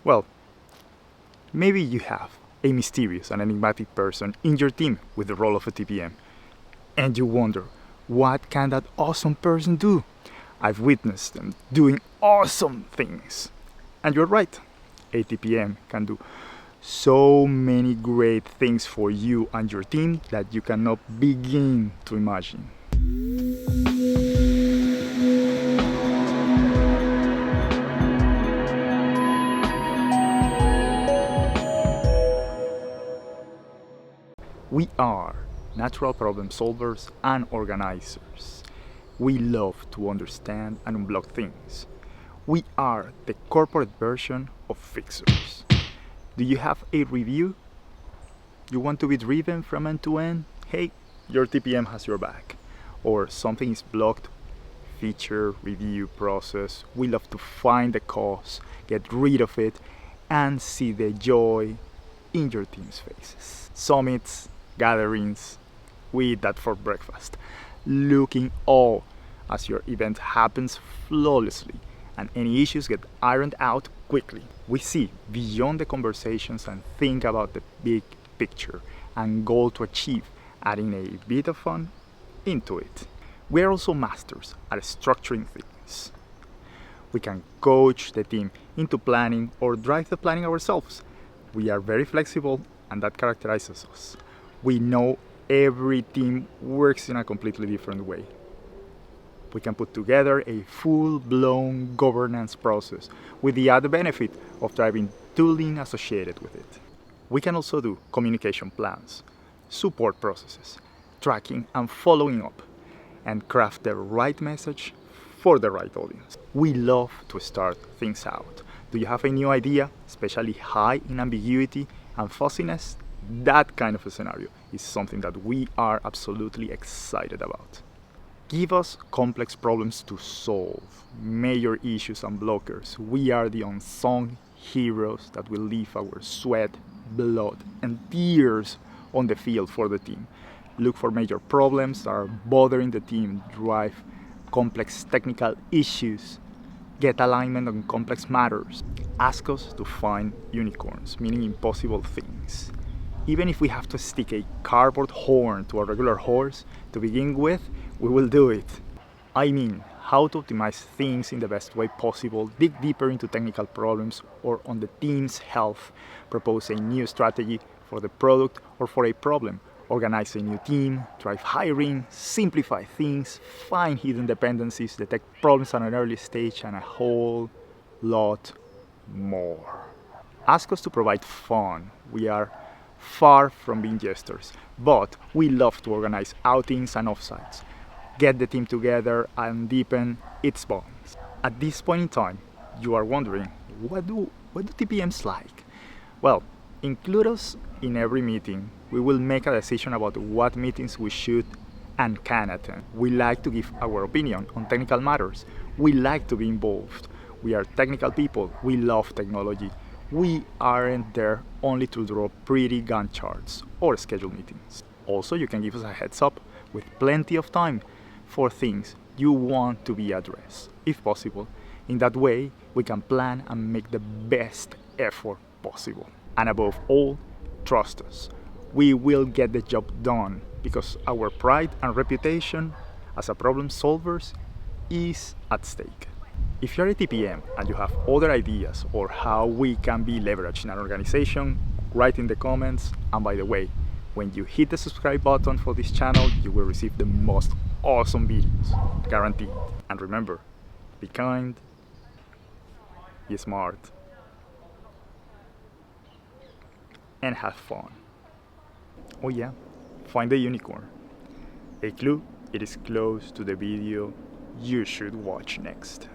Well, maybe you have a mysterious and enigmatic person in your team with the role of a TPM, and you wonder, what can that awesome person do? I've witnessed them doing awesome things. And you're right, a TPM can do so many great things for you and your team that you cannot begin to imagine. We are natural problem solvers and organizers. We love to understand and unblock things. We are the corporate version of fixers. Do you have a review? You want to be driven from end to end? Hey, your TPM has your back. Or something is blocked, feature, review, process. We love to find the cause, get rid of it, and see the joy in your team's faces. Summits, gatherings, we eat that for breakfast, looking all as your event happens flawlessly and any issues get ironed out quickly. We see beyond the conversations and think about the big picture and goal to achieve, adding a bit of fun into it. We are also masters at structuring things. We can coach the team into planning or drive the planning ourselves. We are very flexible and that characterizes us. We know every team works in a completely different way. We can put together a full-blown governance process with the added benefit of driving tooling associated with it. We can also do communication plans, support processes, tracking and following up, and craft the right message for the right audience. We love to start things out. Do you have a new idea, especially high in ambiguity and fuzziness? That kind of a scenario is something that we are absolutely excited about. Give us complex problems to solve, major issues and blockers. We are the unsung heroes that will leave our sweat, blood, and tears on the field for the team. Look for major problems that are bothering the team, drive complex technical issues, get alignment on complex matters. Ask us to find unicorns, meaning impossible things. Even if we have to stick a cardboard horn to a regular horse to begin with, we will do it. I mean, how to optimize things in the best way possible, dig deeper into technical problems or on the team's health, propose a new strategy for the product or for a problem, organize a new team, drive hiring, simplify things, find hidden dependencies, detect problems at an early stage, and a whole lot more. Ask us to provide fun. We are far from being jesters, but we love to organize outings and offsites, get the team together and deepen its bonds. At this point in time, you are wondering, what do TPMs like? Well, include us in every meeting. We will make a decision about what meetings we should and can attend. We like to give our opinion on technical matters. We like to be involved. We are technical people. We love technology. We aren't there only to draw pretty Gantt charts or schedule meetings. Also, you can give us a heads up with plenty of time for things you want to be addressed, if possible. In that way, we can plan and make the best effort possible. And above all, trust us. We will get the job done because our pride and reputation as a problem solvers is at stake. If you're a TPM and you have other ideas or how we can be leveraged in an organization, write in the comments. And by the way, when you hit the subscribe button for this channel, you will receive the most awesome videos, guaranteed. And remember, be kind, be smart, and have fun. Oh yeah, find the unicorn. A clue, it is close to the video you should watch next.